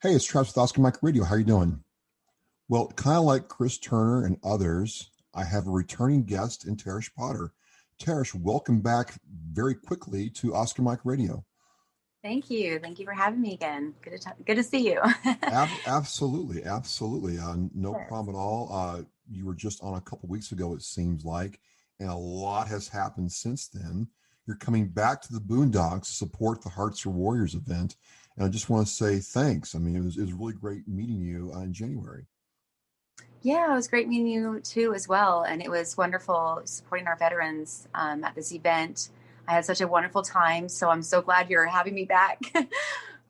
Hey, it's Travis with Oscar Mike Radio. How you doing? Well, kind of like Chris Turner and others, I have a returning guest in Tarrish Potter. Tarrish, welcome back very quickly to Oscar Mike Radio. Thank you. Thank you for having me again. Good to see you. Absolutely, absolutely. No Yes. problem at all. You were just on a couple weeks ago, it seems like, and a lot has happened since then. You're coming back to the Boondocks to support the Hearts are Warriors event, and I just want to say thanks. I mean, it was really great meeting you in January. Yeah, it was great meeting you too as well. And it was wonderful supporting our veterans at this event. I had such a wonderful time. So I'm so glad you're having me back.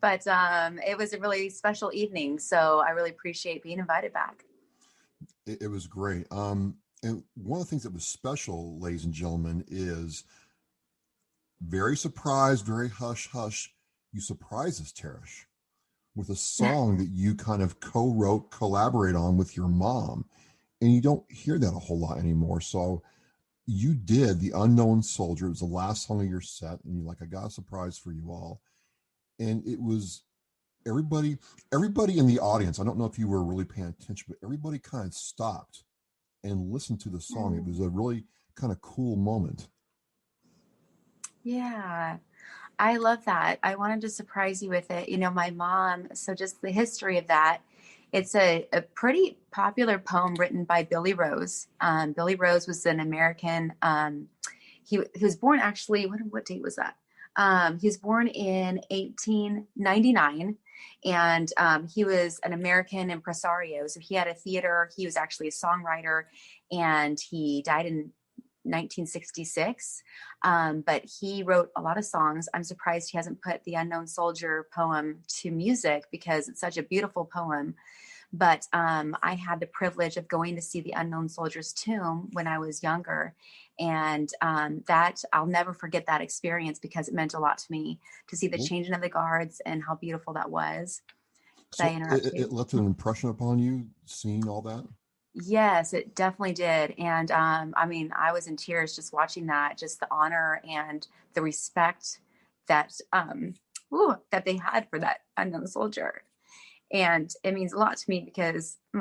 But it was a really special evening. So I really appreciate being invited back. It was great. And one of the things that was special, ladies and gentlemen, is very surprised, very hush hush. You surprised us, Teresh, with a song that you kind of co-wrote, collaborate on with your mom, and you don't hear that a whole lot anymore. So you did "The Unknown Soldier." It was the last song of your set, and you're like, "I got a surprise for you all," and it was everybody, everybody in the audience. I don't know if you were really paying attention, but everybody kind of stopped and listened to the song. It was a really kind of cool moment. Yeah, I love that. I wanted to surprise you with it. My mom, so just the history of that, it's a pretty popular poem written by Billy Rose. Billy Rose was an American. He was born actually, what date was that? He was born in 1899, and he was an American impresario. So he had a theater. He was actually a songwriter, and he died in 1966. But he wrote a lot of songs. I'm surprised he hasn't put the Unknown Soldier poem to music because it's such a beautiful poem. But I had the privilege of going to see the Unknown Soldier's tomb when I was younger. And that I'll never forget that experience because it meant a lot to me to see the Well, changing of the guards and how beautiful that was. Did I so interrupt it you? left an impression upon you, seeing all that. Yes, it definitely did. And I mean, I was in tears just watching that, just the honor and the respect that that they had for that unknown soldier. And it means a lot to me because a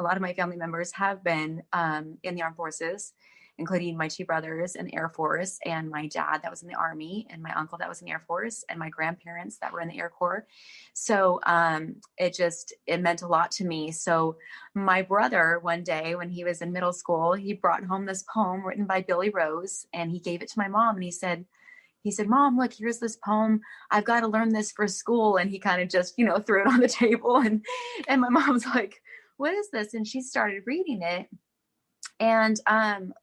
lot of my family members have been in the armed forces, including my two brothers in the Air Force, and my dad that was in the Army, and my uncle that was in the Air Force, and my grandparents that were in the Air Corps. So it meant a lot to me. So my brother, one day when he was in middle school, he brought home this poem written by Billy Rose, and he gave it to my mom, and he said, Mom, look, here's this poem. I've got to learn this for school. And he kind of just, threw it on the table. And my mom's like, what is this? And she started reading it. And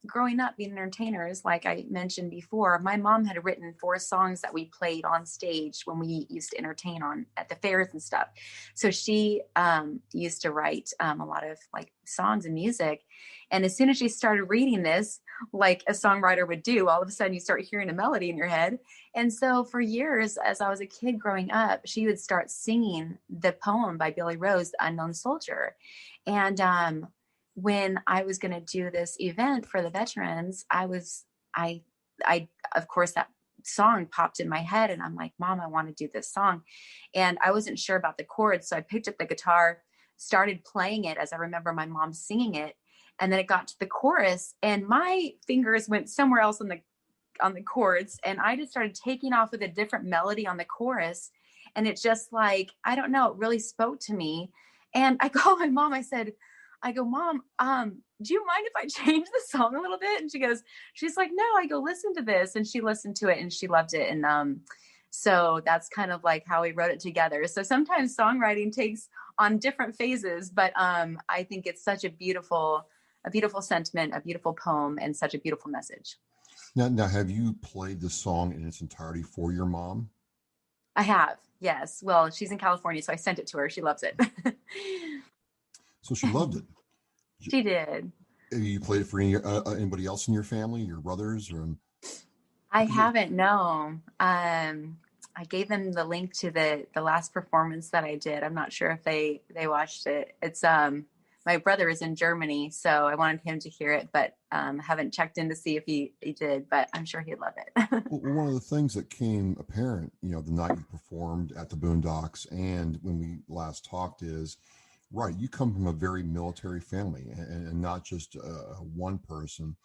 growing up being entertainers, like I mentioned before, my mom had written 4 songs that we played on stage when we used to entertain on at the fairs and stuff. So she used to write a lot of like songs and music. And as soon as she started reading this, like a songwriter would do, all of a sudden you start hearing a melody in your head. And so for years, as I was a kid growing up, she would start singing the poem by Billy Rose, The Unknown Soldier. And when I was going to do this event for the veterans, I, of course, that song popped in my head and I'm like, Mom, I want to do this song. And I wasn't sure about the chords. So I picked up the guitar, started playing it as I remember my mom singing it. And then it got to the chorus and my fingers went somewhere else on the chords. And I just started taking off with a different melody on the chorus. And it just like, I don't know, it really spoke to me. And I called my mom. I go, Mom, do you mind if I change the song a little bit? And she's like, no. I go, listen to this. And she listened to it and she loved it. And so that's kind of like how we wrote it together. So sometimes songwriting takes on different phases, but I think it's such a beautiful sentiment, a beautiful poem, and such a beautiful message. Now, have you played the song in its entirety for your mom? I have, yes. Well, she's in California, so I sent it to her. She loves it. So she loved it. She did. Have you played it for anybody else in your family, your brothers, or I because it, haven't, no. I gave them the link to the last performance that I did. I'm not sure if they watched it. It's my brother is in Germany, so I wanted him to hear it, but haven't checked in to see if he did, but I'm sure he'd love it. Well, one of the things that came apparent, the night you performed at the Boondocks and when we last talked is, right, you come from a very military family and not just one person.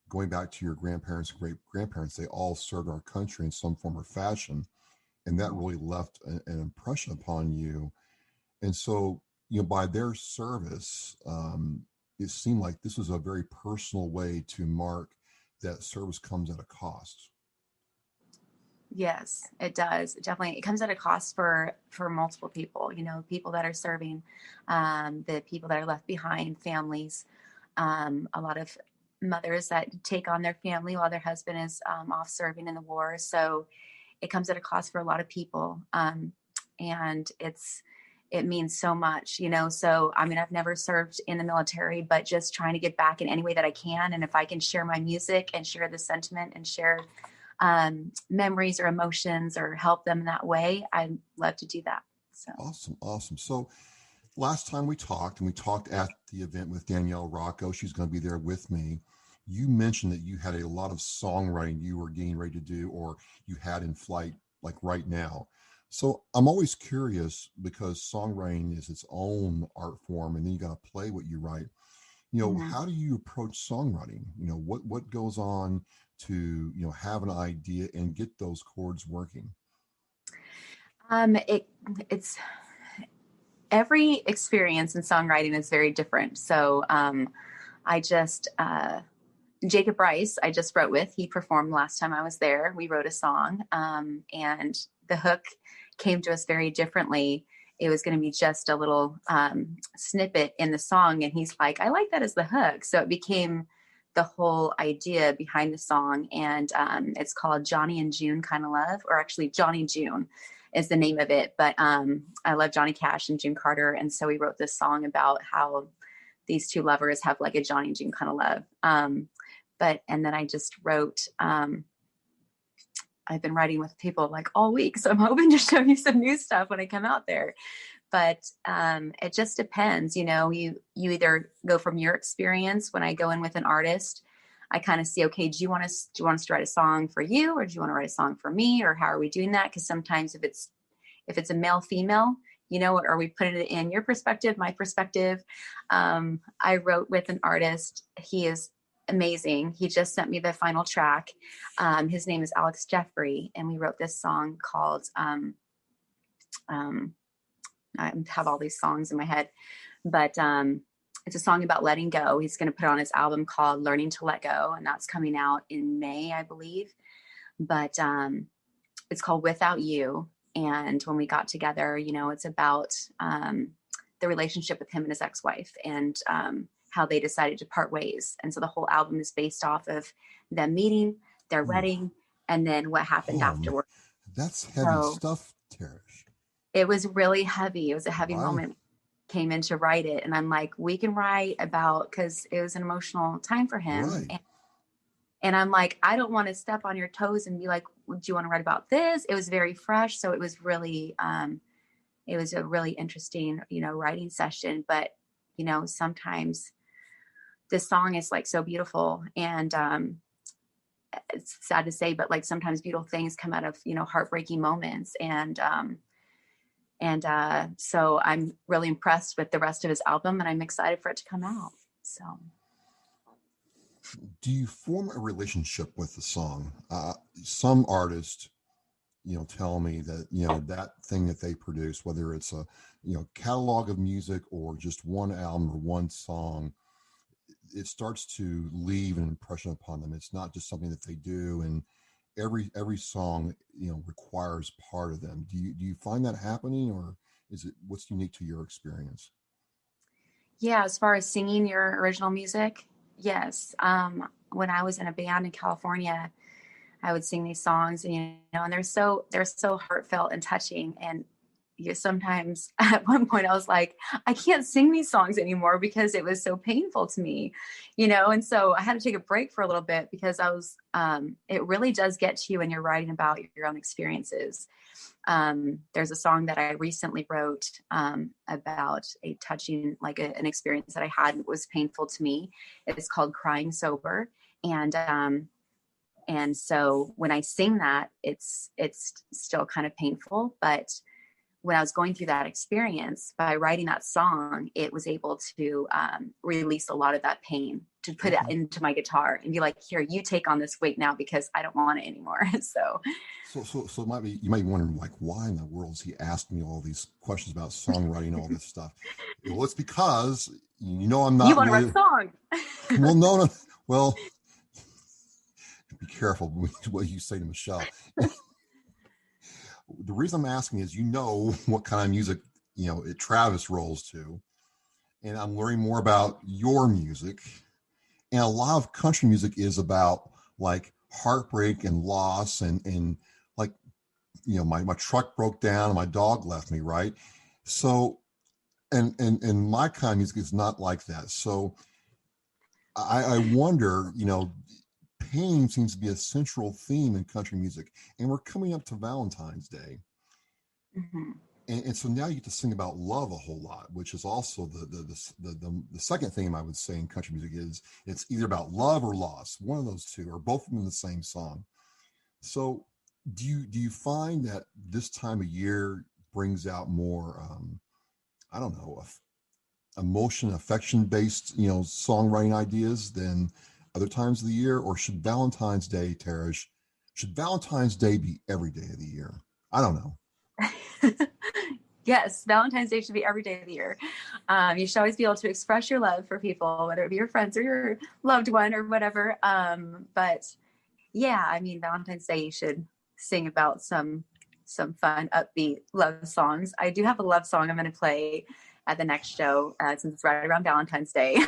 Going back to your grandparents and great grandparents, they all served our country in some form or fashion. And that really left an impression upon you. And so, by their service, it seemed like this was a very personal way to mark that service comes at a cost. Yes, it does. Definitely. It comes at a cost for multiple people, people that are serving, the people that are left behind, families, a lot of mothers that take on their family while their husband is off serving in the war. So it comes at a cost for a lot of people. And it means so much, So, I mean, I've never served in the military, but just trying to give back in any way that I can. And if I can share my music and share the sentiment and share memories or emotions or help them that way, I'd love to do that. So Awesome. So last time we talked, and we talked at the event with Danielle Rocco, she's going to be there with me. You mentioned that you had a lot of songwriting you were getting ready to do, or you had in flight, like right now. So I'm always curious because songwriting is its own art form, and then you got to play what you write. How do you approach songwriting? What goes on to have an idea and get those chords working? It's every experience in songwriting is very different. So I just Jacob Rice, I just wrote with. He performed last time I was there. We wrote a song, and the hook came to us very differently. It was going to be just a little snippet in the song, and he's like, "I like that as the hook." So it became the whole idea behind the song, and it's called Johnny and June Kind of Love, or actually Johnny June is the name of it. But I love Johnny Cash and June Carter, and so we wrote this song about how these two lovers have like a Johnny and June kind of love. And then I just wrote, I've been writing with people like all week, so I'm hoping to show you some new stuff when I come out there. But it just depends, you either go from your experience. When I go in with an artist, I kind of see, okay, do you want us to write a song for you, or do you want to write a song for me, or how are we doing that? Because sometimes if it's a male female, are we putting it in your perspective, my perspective? I wrote with an artist. He is amazing. He just sent me the final track. His name is Alex Jeffrey, and we wrote this song called I have all these songs in my head, but it's a song about letting go. He's going to put on his album called Learning to Let Go, and that's coming out in May, I believe. But it's called Without You. And when we got together, it's about the relationship with him and his ex-wife, and how they decided to part ways. And so the whole album is based off of them meeting, their wedding, and then what happened afterward. That's heavy stuff, Tarrish. It was really heavy. It was a heavy Right. moment. Came in to write it, and I'm like, we can write about, because it was an emotional time for him. Right. And I'm like, I don't want to step on your toes and be like, do you want to write about this? It was very fresh. So it was really, it was a really interesting, writing session. But, sometimes this song is like so beautiful, and it's sad to say, but like sometimes beautiful things come out of, heartbreaking moments. And so I'm really impressed with the rest of his album, and I'm excited for it to come out. So. Do you form a relationship with the song? Some artists, tell me that, that thing that they produce, whether it's a, catalog of music or just one album or one song, it starts to leave an impression upon them. It's not just something that they do, and every song, requires part of them. Do you find that happening, or is it what's unique to your experience? Yeah, as far as singing your original music, yes. When I was in a band in California, I would sing these songs, and and they're so heartfelt and touching, and sometimes at one point I was like, I can't sing these songs anymore because it was so painful to me, and so I had to take a break for a little bit because it really does get to you when you're writing about your own experiences. There's a song that I recently wrote about a touching, like an experience that I had that was painful to me. It's called Crying Sober. And so when I sing that, it's still kind of painful, but when I was going through that experience, by writing that song, it was able to release a lot of that pain, to put it into my guitar and be like, here, you take on this weight now because I don't want it anymore. So it might be, you might be wondering, like, why in the world is he asking me all these questions about songwriting, all this stuff? Well, it's because, I'm not. You want to write a song. Well, no. Well, be careful what you say to Michelle. The reason I'm asking is, what kind of music, Travis rolls to. And I'm learning more about your music. And a lot of country music is about like heartbreak and loss and like, my truck broke down and my dog left me, right? So, and my kind of music is not like that. So I wonder, pain seems to be a central theme in country music, and we're coming up to Valentine's Day. Mm-hmm. And so now you get to sing about love a whole lot, which is also the second theme I would say in country music is it's either about love or loss, one of those two, or both of them in the same song. So do you find that this time of year brings out more, I don't know, emotion, affection based, songwriting ideas than other times of the year? Or should Valentine's Day, Tarrish, should Valentine's Day be every day of the year? I don't know. Yes, Valentine's Day should be every day of the year. You should always be able to express your love for people, whether it be your friends or your loved one or whatever. But yeah, I mean, Valentine's Day, you should sing about some fun, upbeat love songs. I do have a love song I'm going to play at the next show since it's right around Valentine's Day.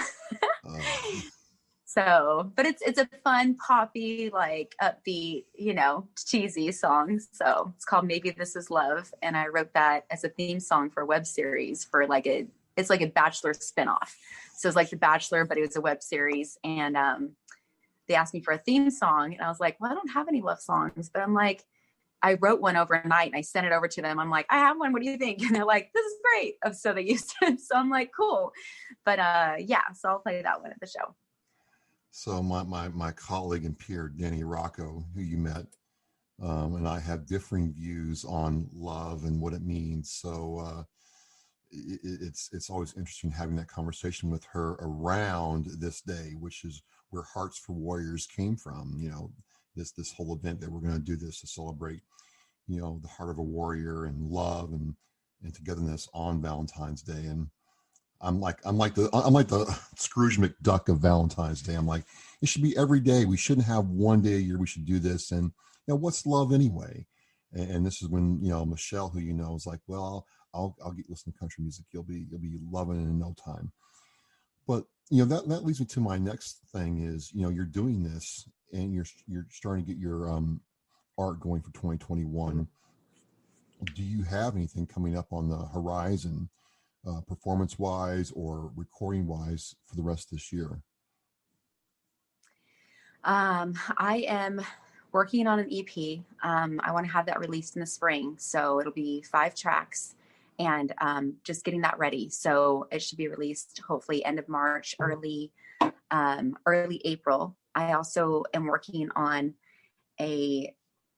So, but it's a fun, poppy, like upbeat, cheesy song. So it's called Maybe This Is Love. And I wrote that as a theme song for a web series for it's like a Bachelor spinoff. So it's like The Bachelor, but it was a web series. And they asked me for a theme song. And I was like, well, I don't have any love songs, but I'm like, I wrote one overnight and I sent it over to them. I'm like, I have one. What do you think? And they're like, this is great. So they used it. So I'm like, cool. But yeah, so I'll play that one at the show. So my colleague and peer, Danny Rocco, who you met, and I have differing views on love and what it means. So it's always interesting having that conversation with her around this day, which is where Hearts for Warriors came from. This whole event that we're going to do this to celebrate, the heart of a warrior and love and togetherness on Valentine's Day. And I'm like the Scrooge McDuck of Valentine's Day. I'm like, it should be every day. We shouldn't have one day a year. We should do this. And what's love anyway? And this is when Michelle, who is like, well, I'll get listen to country music. You'll be loving it in no time. But that leads me to my next thing is you're doing this and you're starting to get your art going for 2021. Do you have anything coming up on the horizon? Performance-wise or recording-wise for the rest of this year? I am working on an EP. I want to have that released in the spring. So it'll be 5 tracks and just getting that ready. So it should be released hopefully end of March, early April. I also am working on a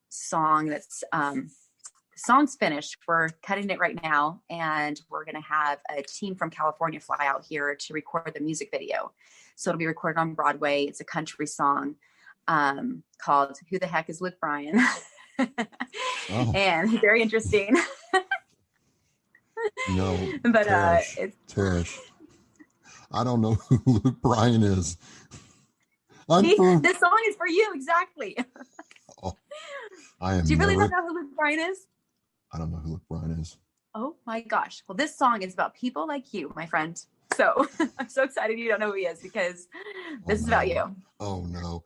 song that's song's finished. We're cutting it right now, and we're going to have a team from California fly out here to record the music video. So it'll be recorded on Broadway. It's a country song called Who the Heck is Luke Bryan? And very interesting. No, but Tarrish, I don't know who Luke Bryan is. This song is for you, exactly. I am. Do you really not know who Luke Bryan is? I don't know who Luke Bryan is. Oh my gosh. Well, this song is about people like you, my friend. So I'm so excited you don't know who he is because this is about you. Oh no.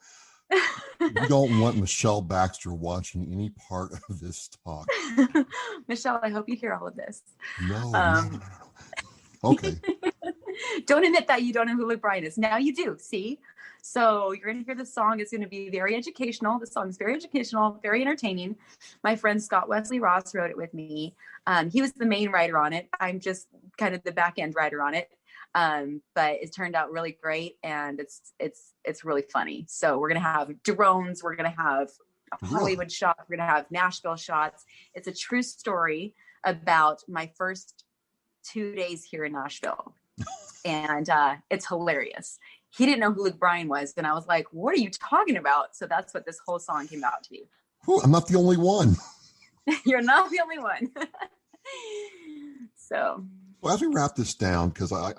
You don't want Michelle Baxter watching any part of this talk. Michelle, I hope you hear all of this. No, no, no, no, no. Okay. Don't admit that you don't know who Luke Bryan is. Now you do. See? So you're going to hear the song. It's going to be very educational. The song is very educational, very entertaining. My friend Scott Wesley Ross wrote it with me. He was the main writer on it. I'm just kind of the back end writer on it. But it turned out really great, and it's really funny. So we're going to have drones. We're going to have Hollywood shots. We're going to have Nashville shots. It's a true story about my first 2 days here in Nashville. And it's hilarious. He didn't know who Luke Bryan was. And I was like, what are you talking about? So that's what this whole song came out to be. Ooh, I'm not the only one. You're not the only one. So. Well, as we wrap this down, because I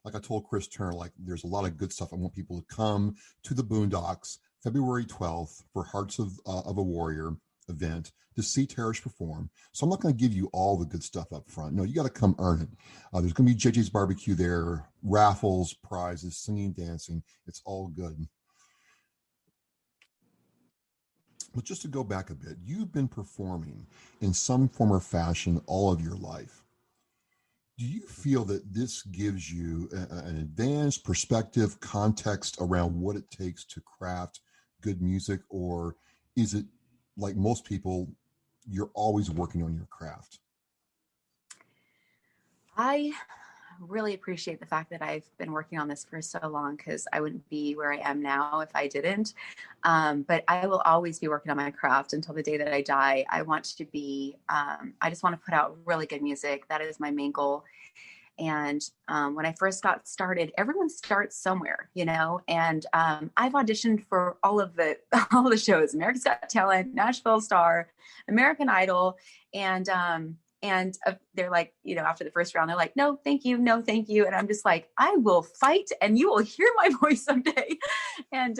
like I told Chris Turner, like there's a lot of good stuff. I want people to come to the Boondox February 12th for Hearts of a Warrior event to see Tarrish perform. So I'm not going to give you all the good stuff up front. No, you got to come earn it. There's going to be JJ's barbecue there, raffles, prizes, singing, dancing. It's all good. But just to go back a bit, you've been performing in some form or fashion all of your life. Do you feel that this gives you an advanced perspective, context around what it takes to craft good music? Or is it like most people, you're always working on your craft? I really appreciate the fact that I've been working on this for so long, because I wouldn't be where I am now if I didn't. But I will always be working on my craft until the day that I die. I want to be, I just want to put out really good music. That is my main goal. And when I first got started, everyone starts somewhere, you know, and I've auditioned for all of the shows: America's Got Talent, Nashville Star, American Idol. And they're like, you know, after the first round, they're like, no, thank you. No, thank you. And I'm just like, I will fight and you will hear my voice someday. And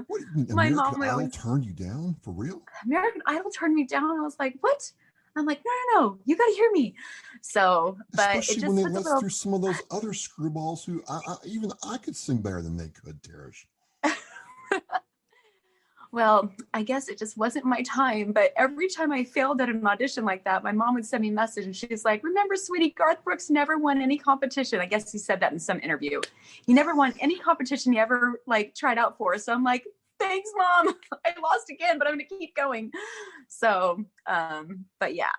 What, my American mom would Idol always, turned you down for real? American Idol turned me down. I was like, what? I'm like, no, you got to hear me. So, but Especially it when just they puts a let little, through some of those other screwballs who even I could sing better than they could, Tarrish. well, I guess it just wasn't my time. But every time I failed at an audition like that, my mom would send me a message and she's like, remember, sweetie, Garth Brooks never won any competition. I guess he said that in some interview. He never won any competition he ever like tried out for. So I'm like, thanks, Mom. I lost again, but I'm going to keep going. So, but yeah.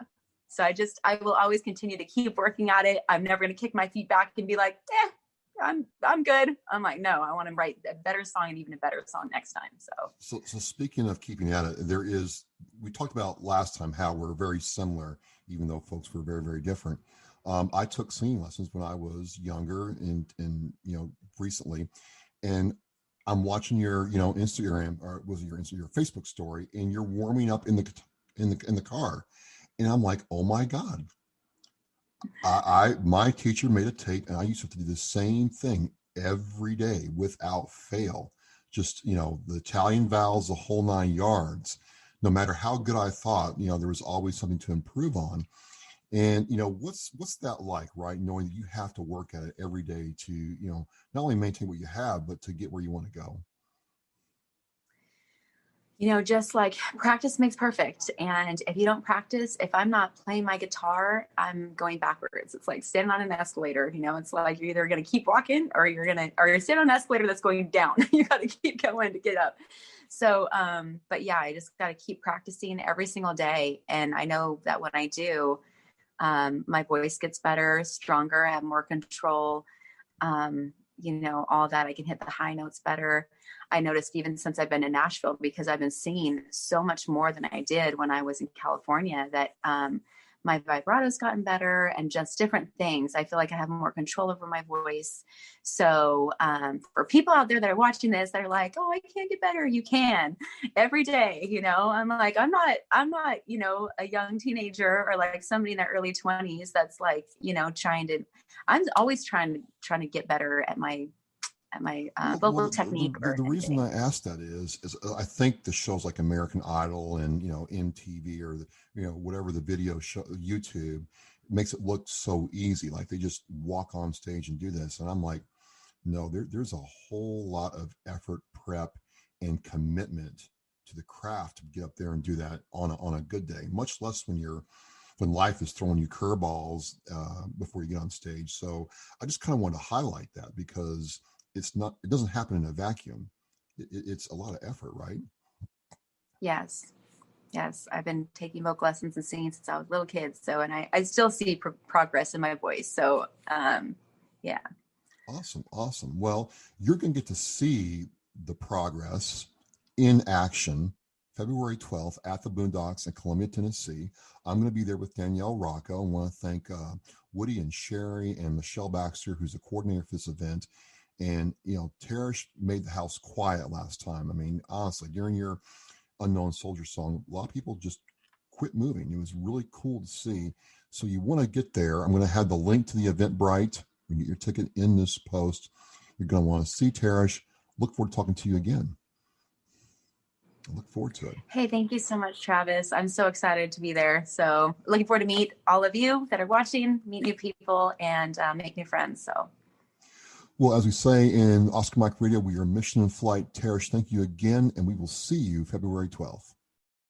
So I will always continue to keep working at it. I'm never going to kick my feet back and be like, I'm good. I'm like, no, I want to write a better song and even a better song next time. So speaking of keeping at it, we talked about last time how we're very similar, even though folks were very, very different. I took singing lessons when I was younger and recently, and I'm watching your, Instagram, or was it your Facebook story, and you're warming up in the car. And I'm like, oh my God. My teacher made a tape, and I used to have to do the same thing every day without fail. Just, the Italian vowels, the whole 9 yards. No matter how good I thought, there was always something to improve on. And, what's that like, right? Knowing that you have to work at it every day to, not only maintain what you have, but to get where you want to go. Just like practice makes perfect. And if you don't practice, if I'm not playing my guitar, I'm going backwards. It's like standing on an escalator. It's like you're either going to keep walking or you're standing on an escalator that's going down. You got to keep going to get up. So, but yeah, I just got to keep practicing every single day. And I know that when I do, my voice gets better, stronger, I have more control. All that. I can hit the high notes better. I noticed even since I've been in Nashville, because I've been singing so much more than I did when I was in California, that my vibrato's gotten better and just different things. I feel like I have more control over my voice. So for people out there that are watching this, that are like, oh, I can't get better. You can every day. I'm like, I'm not, a young teenager or like somebody in their early 20s that's like, I'm always trying to get better at my vocal technique. The reason I asked that is I think the shows like American Idol and MTV or whatever the video show, YouTube, makes it look so easy, like they just walk on stage and do this, and I'm like, no, there's a whole lot of effort, prep, and commitment to the craft to get up there and do that on a good day, much less when life is throwing you curveballs before you get on stage. So I just kind of want to highlight that because it doesn't happen in a vacuum. It's a lot of effort, right? Yes. Yes. I've been taking vocal lessons and singing since I was a little kid. So, and I still see progress in my voice. So, yeah. Awesome. Well, you're going to get to see the progress in action February 12th at the Boondox in Columbia, Tennessee. I'm going to be there with Danielle Rocco. I want to thank Woody and Sherry and Michelle Baxter, who's the coordinator for this event. And, Tarrish made the house quiet last time. I mean, honestly, during your Unknown Soldier song, a lot of people just quit moving. It was really cool to see. So you want to get there. I'm going to have the link to the Eventbrite. You get your ticket in this post. You're going to want to see Tarrish. Look forward to talking to you again. I look forward to it. Hey, thank you so much, Travis. I'm so excited to be there. So looking forward to meet all of you that are watching, meet new people, and make new friends. So. Well, as we say in Oscar Mike Radio, we are mission in flight. Tarrish, thank you again, and we will see you February 12th.